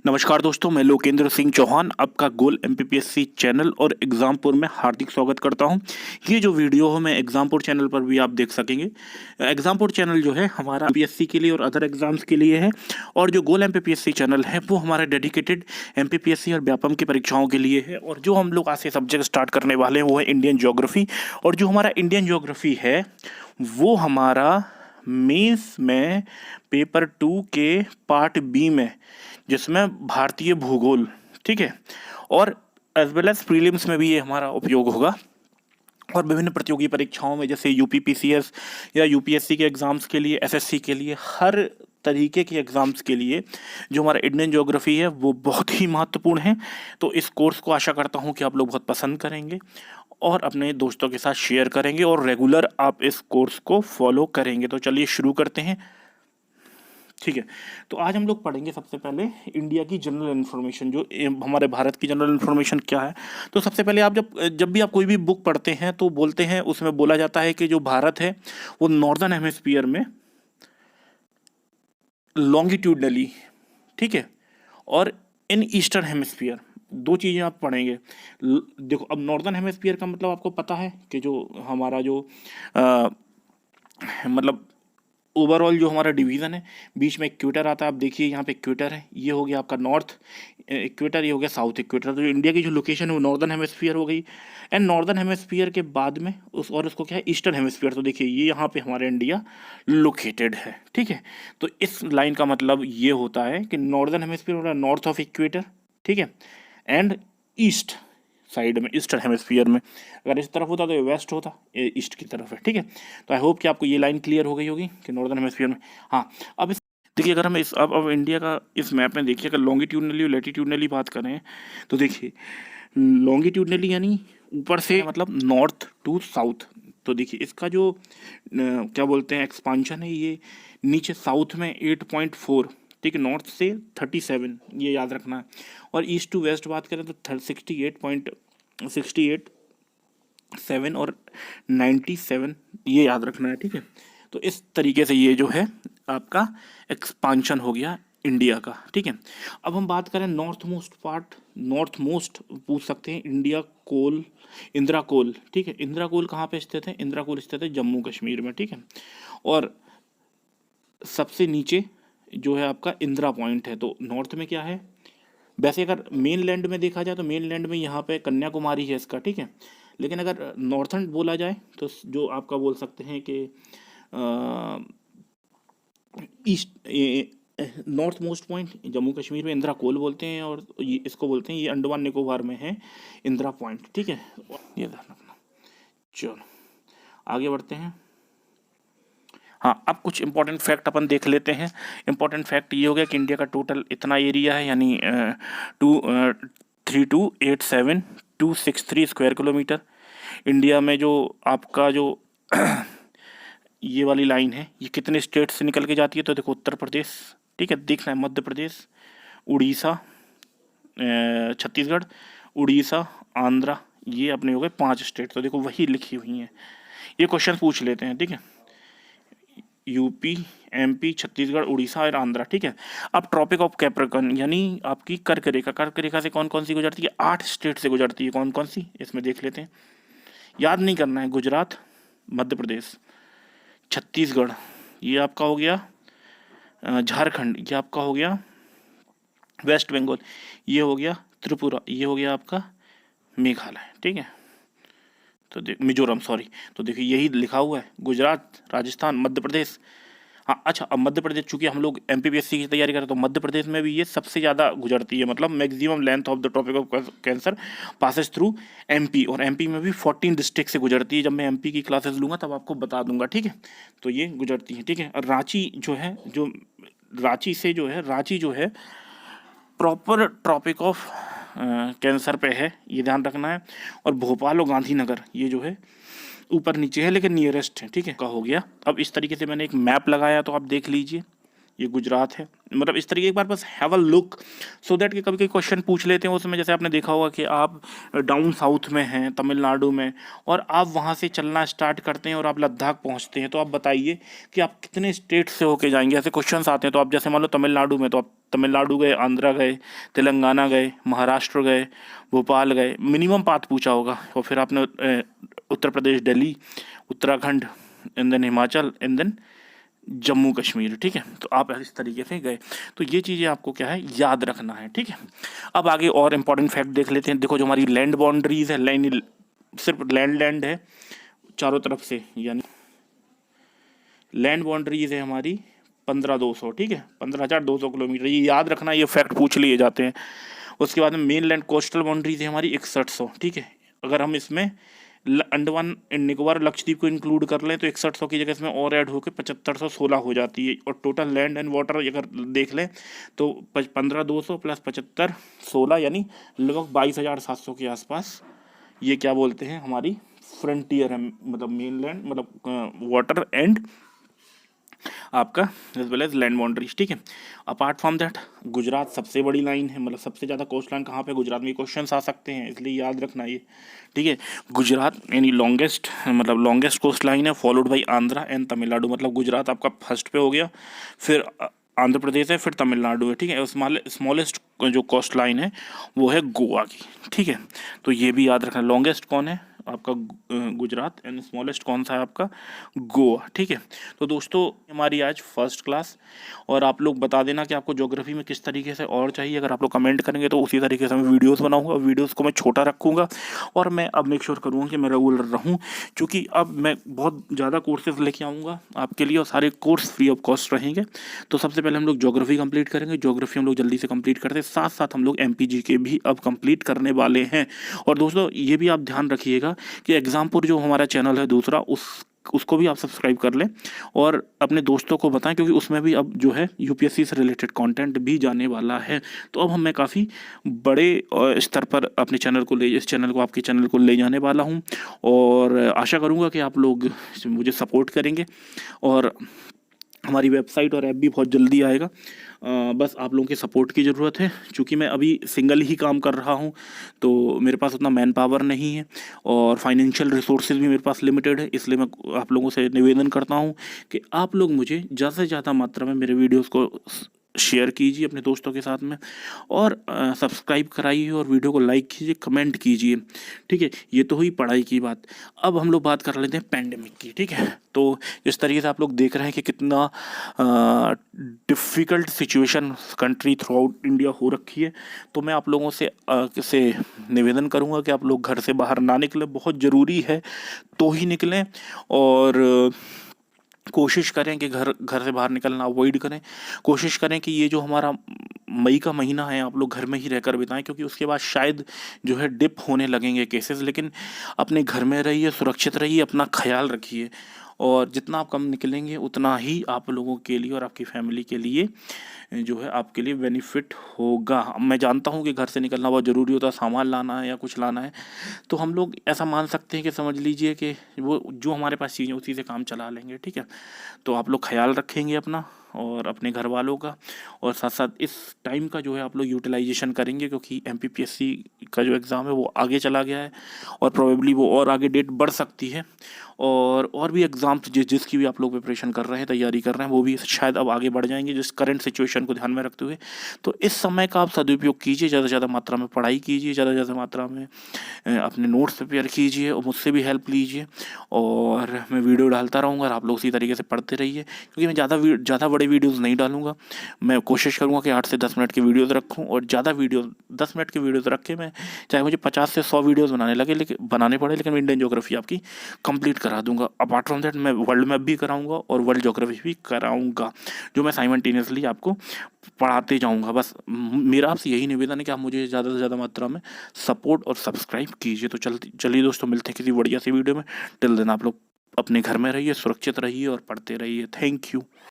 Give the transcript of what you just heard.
नमस्कार दोस्तों, मैं लोकेंद्र सिंह चौहान आपका गोल एमपीपीएससी चैनल और एग्जामपुर में हार्दिक स्वागत करता हूं। ये जो वीडियो है मैं एग्जामपुर चैनल पर भी आप देख सकेंगे। एग्जामपुर चैनल जो है हमारा एमपीपीएससी के लिए और अदर एग्जाम्स के लिए है, और जो गोल एमपीपीएससी चैनल है वो हमारा डेडिकेटेड एमपीपीएससी और व्यापम की परीक्षाओं के लिए है। और जो हम लोग आज से सब्जेक्ट स्टार्ट करने वाले हैं वो है इंडियन ज्योग्राफी। और जो हमारा इंडियन ज्योग्राफी है वो हमारा मेंस में पेपर 2 के पार्ट बी में, जिसमें भारतीय भूगोल, ठीक है, और एज वेल एज प्रीलिम्स में भी ये हमारा उपयोग होगा। और विभिन्न प्रतियोगी परीक्षाओं में जैसे यूपीपीसीएस या यूपीएससी के एग्ज़ाम्स के लिए, एसएससी के लिए, हर तरीके के एग्ज़ाम्स के लिए जो हमारा इंडियन ज्योग्राफी है वो बहुत ही महत्वपूर्ण है। तो इस कोर्स को आशा करता हूँ कि आप लोग बहुत पसंद करेंगे और अपने दोस्तों के साथ शेयर करेंगे और रेगुलर आप इस कोर्स को फॉलो करेंगे। तो चलिए शुरू करते हैं। ठीक है, तो आज हम लोग पढ़ेंगे सबसे पहले इंडिया की जनरल इन्फॉर्मेशन, जो हमारे भारत की जनरल इन्फॉर्मेशन क्या है। तो सबसे पहले आप जब भी आप कोई भी बुक पढ़ते हैं तो बोलते हैं, उसमें बोला जाता है कि जो भारत है वो नॉर्दर्न हेमिस्फीयर में लॉन्गिट्यूडनली, ठीक है, और इन ईस्टर्न हेमिस्फीयर, दो चीज़ें आप पढ़ेंगे। देखो, अब नॉर्दर्न हेमिस्फीयर का मतलब आपको पता है कि जो हमारा जो मतलब ओवरऑल जो हमारा डिवीज़न है, बीच में इक्वेटर आता है। आप देखिए यहाँ पे इक्वेटर है, ये हो गया आपका नॉर्थ इक्वेटर, ये हो गया साउथ इक्वेटर। तो जो इंडिया की जो लोकेशन है वो नॉर्दर्न हेमिस्फीयर हो गई। एंड नॉर्दर्न हेमिस्फीयर के बाद में उसको क्या है, ईस्टर्न हेमिस्फीयर। तो देखिए ये यहाँ पे हमारा इंडिया लोकेटेड है, ठीक है। तो इस लाइन का मतलब ये होता है कि नॉर्दर्न हेमिस्फीयर हो रहा है नॉर्थ ऑफ इक्वेटर, ठीक है, एंड ईस्ट साइड में, ईस्टर्न हेमिस्फीयर में। अगर इस तरफ होता तो ये वेस्ट होता, ये ईस्ट की तरफ है, ठीक है। तो आई होप कि आपको ये लाइन क्लियर हो गई होगी कि नॉर्दर्न हेमिस्फीयर में। हाँ, अब इस देखिए, अगर हम इस अब इंडिया का इस मैप में देखिए, अगर लॉन्गिट्यूडनली और लैटिट्यूडनली बात करें तो देखिए लॉन्गिट्यूडनली यानी ऊपर से मतलब नॉर्थ टू साउथ। तो देखिए इसका जो क्या बोलते हैं एक्सपांशन है, ये नीचे साउथ में 8.4, ठीक है, नॉर्थ से 37, ये याद रखना है। और ईस्ट टू वेस्ट बात करें तो 68.7 और 97, ये याद रखना है, ठीक है। तो इस तरीके से ये जो है आपका एक्सपांशन हो गया इंडिया का, ठीक है। अब हम बात करें north most part, north most पूछ सकते हैं, इंडिया कोल, इंदिरा कोल, ठीक है। इंदिरा कोल कहाँ पे स्थित है? इंदिरा कोल स्थित है जम्मू कश्मीर में, ठीक है। और सबसे नीचे जो है आपका इंदिरा पॉइंट है। तो नॉर्थ में क्या है, वैसे अगर मेन लैंड में देखा जाए तो मेन लैंड में यहाँ पे कन्याकुमारी है इसका, ठीक है। लेकिन अगर नॉर्थन बोला जाए तो जो आपका बोल सकते हैं कि east north most point Jammu Kashmir में इंदिरा कोल बोलते हैं, और ये इसको बोलते हैं, ये अंडमान निकोबार में है इंदिरा पॉइंट, ठीक है। ये ध्यान रखना। चलो आगे बढ़ते हैं। हाँ, अब कुछ इंपॉर्टेंट फैक्ट अपन देख लेते हैं। इंपॉर्टेंट फैक्ट ये हो गया कि इंडिया का टोटल इतना एरिया है, यानी 2387263 स्क्वायर किलोमीटर। इंडिया में जो आपका जो ये वाली लाइन है, ये कितने स्टेट से निकल के जाती है? तो देखो उत्तर प्रदेश, ठीक है, देखना है, मध्य प्रदेश, उड़ीसा, छत्तीसगढ़, उड़ीसा, आंध्रा, ये अपने हो गए 5 स्टेट। तो देखो वही लिखी हुई हैं, ये क्वेश्चन पूछ लेते हैं, ठीक है। यूपी, एमपी, छत्तीसगढ़, उड़ीसा और आंध्रा, ठीक है। अब ट्रॉपिक ऑफ कैप्रिकॉर्न यानी आपकी कर्क रेखा, कर्क रेखा से कौन कौन सी गुजरती है? 8 स्टेट से गुजरती है। कौन कौन सी, इसमें देख लेते हैं, याद नहीं करना है। गुजरात, मध्य प्रदेश, छत्तीसगढ़, ये आपका हो गया, झारखंड, ये आपका हो गया, वेस्ट बंगाल, ये हो गया, त्रिपुरा, ये हो गया आपका मेघालय, ठीक है। तो मिजोरम, सॉरी। तो देखिए यही लिखा हुआ है, गुजरात, राजस्थान, मध्य प्रदेश। हाँ अच्छा, अब मध्य प्रदेश, चूंकि हम लोग एमपीपीएससी की तैयारी करें तो मध्य प्रदेश में भी ये सबसे ज़्यादा गुजरती है, मतलब maximum length of the Tropic of Cancer passes through MP, और एमपी में भी 14 डिस्ट्रिक्ट से गुजरती है। जब मैं एमपी की क्लासेस लूँगा तब आपको बता दूंगा, ठीक है। तो ये गुजरती है, ठीक है। और रांची जो है, जो रांची से जो है, रांची जो है प्रॉपर ट्रॉपिक ऑफ कैंसर पे है, ये ध्यान रखना है। और भोपाल और गांधीनगर ये जो है ऊपर नीचे है लेकिन नियरेस्ट है, ठीक है, का हो गया। अब इस तरीके से मैंने एक मैप लगाया, तो आप देख लीजिए, ये गुजरात है। मतलब इस तरीके एक बार बस have a look so that कि कभी कभी क्वेश्चन पूछ लेते हैं उसमें, जैसे आपने देखा होगा कि आप डाउन साउथ में हैं तमिलनाडु में, और आप वहाँ से चलना स्टार्ट करते हैं और आप लद्दाख पहुँचते हैं, तो आप बताइए कि आप कितने स्टेट से होके जाएंगे। ऐसे क्वेश्चन आते हैं। तो आप जैसे मान लो तमिलनाडु में, तो आप तमिलनाडु गए, आंध्रा गए, तेलंगाना गए, महाराष्ट्र गए, भोपाल गए, मिनिमम पाथ पूछा होगा। और फिर आपने Uttar Pradesh, Delhi, Uttarakhand, and then Himachal, and then Jammu Kashmir. ठीक है, तो आप इस तरीके से गए। तो ये चीज़ें आपको क्या है, याद रखना है। ठीक है, अब आगे और इम्पोर्टेंट फैक्ट देख लेते हैं। देखो जो हमारी लैंड बाउंड्रीज है, लैंड सिर्फ लैंड है चारों तरफ से, यानी लैंड बाउंड्रीज है हमारी 15,200। ठीक है, 15,200 किलोमीटर, ये याद रखना, ये फैक्ट पूछ लिए जाते हैं। उसके बाद में मेन लैंड कोस्टल बाउंड्रीज है हमारी 6100। ठीक है, अगर हम इसमें अंडमान एंड निकोबार लक्षद्वीप को इंक्लूड कर लें तो 6100 की जगह इसमें और ऐड होकर 7516 हो जाती है। और टोटल लैंड एंड वाटर अगर देख लें तो 15,200 प्लस 7516 यानी लगभग 22,700 के आसपास ये क्या बोलते हैं, हमारी फ्रंटियर है, मतलब मेन लैंड, मतलब वाटर एंड आपका as well as land boundaries. ठीक है, अपार्ट फ्रॉम दैट गुजरात सबसे बड़ी लाइन है, मतलब सबसे ज़्यादा कोस्ट लाइन कहाँ पे, गुजरात में क्वेश्चन आ सकते हैं, इसलिए याद रखना ये। ठीक है, गुजरात यानी लॉन्गेस्ट, मतलब लॉन्गेस्ट कोस्ट लाइन है, followed by Andhra and Tamil Nadu. मतलब गुजरात आपका फर्स्ट पे हो गया, फिर आंध्र प्रदेश है, फिर तमिलनाडु है। ठीक है, स्मॉलेस्ट जो कोस्ट लाइन है वो है गोवा की। ठीक है, तो ये भी याद रखना, लॉन्गेस्ट कौन है आपका गुजरात एंड स्मॉलेस्ट कौन सा है आपका गोवा। ठीक है, तो दोस्तों हमारी आज फर्स्ट क्लास, और आप लोग बता देना कि आपको ज्योग्राफी में किस तरीके से और चाहिए। अगर आप लोग कमेंट करेंगे तो उसी तरीके से मैं वीडियोस बनाऊंगा, वीडियोस को मैं छोटा रखूंगा, और मैं अब मेक श्योर करूँगा कि मैं रेगुलर रहूँ, क्योंकि अब मैं बहुत ज़्यादा कोर्सेज लेके आऊँगा आपके लिए, और सारे कोर्स फ्री ऑफ कॉस्ट रहेंगे। तो सबसे पहले हम लोग ज्योग्राफी कंप्लीट करेंगे, ज्योग्राफी हम लोग जल्दी से कंप्लीट करते हैं, साथ साथ हम लोग MPG के भी अब कंप्लीट करने वाले हैं। और दोस्तों ये भी आप ध्यान रखिएगा कि एग्जामपुर जो हमारा चैनल है दूसरा, उसको भी आप सब्सक्राइब कर लें और अपने दोस्तों को बताएं, क्योंकि उसमें भी अब जो है UPSC से रिलेटेड कंटेंट भी जाने वाला है। तो अब मैं काफ़ी बड़े स्तर पर अपने चैनल को इस चैनल को, आपके चैनल को ले जाने वाला हूं, और आशा करूंगा कि आप लोग मुझे सपोर्ट करेंगे। और हमारी वेबसाइट और ऐप भी बहुत जल्दी आएगा। बस आप लोगों के सपोर्ट की ज़रूरत है, क्योंकि मैं अभी सिंगल ही काम कर रहा हूं, तो मेरे पास उतना मैन पावर नहीं है और फाइनेंशियल रिसोर्सेज भी मेरे पास लिमिटेड है। इसलिए मैं आप लोगों से निवेदन करता हूं कि आप लोग मुझे ज़्यादा से ज़्यादा मात्रा में मेरे वीडियोस को शेयर कीजिए अपने दोस्तों के साथ में, और सब्सक्राइब कराइए, और वीडियो को लाइक कीजिए, कमेंट कीजिए। ठीक है, ये तो हुई पढ़ाई की बात। अब हम लोग बात कर लेते हैं पैंडेमिक की। ठीक है, तो इस तरीके से आप लोग देख रहे हैं कि कितना difficult situation country through out India हो रखी है। तो मैं आप लोगों से निवेदन करूंगा कि आप लोग घर से बाहर ना निकलें, बहुत ज़रूरी है तो ही निकलें, और कोशिश करें कि घर से बाहर निकलना अवॉइड करें। कोशिश करें कि ये जो हमारा मई का महीना है आप लोग घर में ही रहकर बिताएं, क्योंकि उसके बाद शायद जो है डिप होने लगेंगे केसेस। लेकिन अपने घर में रहिए, सुरक्षित रहिए, अपना ख्याल रखिए, और जितना आप कम निकलेंगे उतना ही आप लोगों के लिए और आपकी फैमिली के लिए जो है आपके लिए बेनिफिट होगा। मैं जानता हूँ कि घर से निकलना बहुत ज़रूरी होता है, सामान लाना है या कुछ लाना है, तो हम लोग ऐसा मान सकते हैं कि समझ लीजिए कि वो जो हमारे पास चीज़ें उसी से काम चला लेंगे। ठीक है, तो आप लोग ख्याल रखेंगे अपना और अपने घर वालों का, और साथ साथ इस टाइम का जो है आप लोग यूटिलाइजेशन करेंगे, क्योंकि MPPSC का जो एग्ज़ाम है वो आगे चला गया है, और प्रोबेबली वो और आगे डेट बढ़ सकती है, और भी एग्ज़ाम्स जिसकी भी आप लोग प्रिपरेशन कर रहे हैं, तैयारी कर रहे हैं, वो भी शायद अब आगे बढ़ जाएंगे जिस करंट सिचुएशन को ध्यान में रखते हुए। तो इस समय का आप सदुपयोग कीजिए, ज़्यादा से ज़्यादा मात्रा में पढ़ाई कीजिए, ज़्यादा से ज़्यादा मात्रा में अपने नोट्स प्रिपेयर कीजिए, और मुझसे भी हेल्प लीजिए, और मैं वीडियो डालता रहूँगा और आप लोग उसी तरीके से पढ़ते रहिए, क्योंकि मैं ज़्यादा बड़े वीडियोज़ नहीं डालूंगा। मैं कोशिश करूँगा कि 8 से 10 मिनट की वीडियोज़ रखूँ, और ज़्यादा वीडियो 10 मिनट की वीडियोज़ रख के मैं चाहे मुझे 50 से 100 वीडियोज़ बनाने पड़े, लेकिन इंडियन ज्योग्राफी आपकी कंप्लीट करा दूंगा। अपार्ट फ्रॉम दैट मैं वर्ल्ड मैप भी कराऊंगा और वर्ल्ड ज्योग्राफी भी कराऊंगा, जो मैं साइमल्टेनियसली आपको पढ़ाते जाऊंगा। बस मेरा आपसे यही निवेदन है कि आप मुझे ज़्यादा से ज़्यादा मात्रा में सपोर्ट और सब्सक्राइब कीजिए। तो चलिए दोस्तों, मिलते हैं किसी बढ़िया सी वीडियो में। टिल देन आप लोग अपने घर में रहिए, सुरक्षित रहिए और पढ़ते रहिए। Thank you.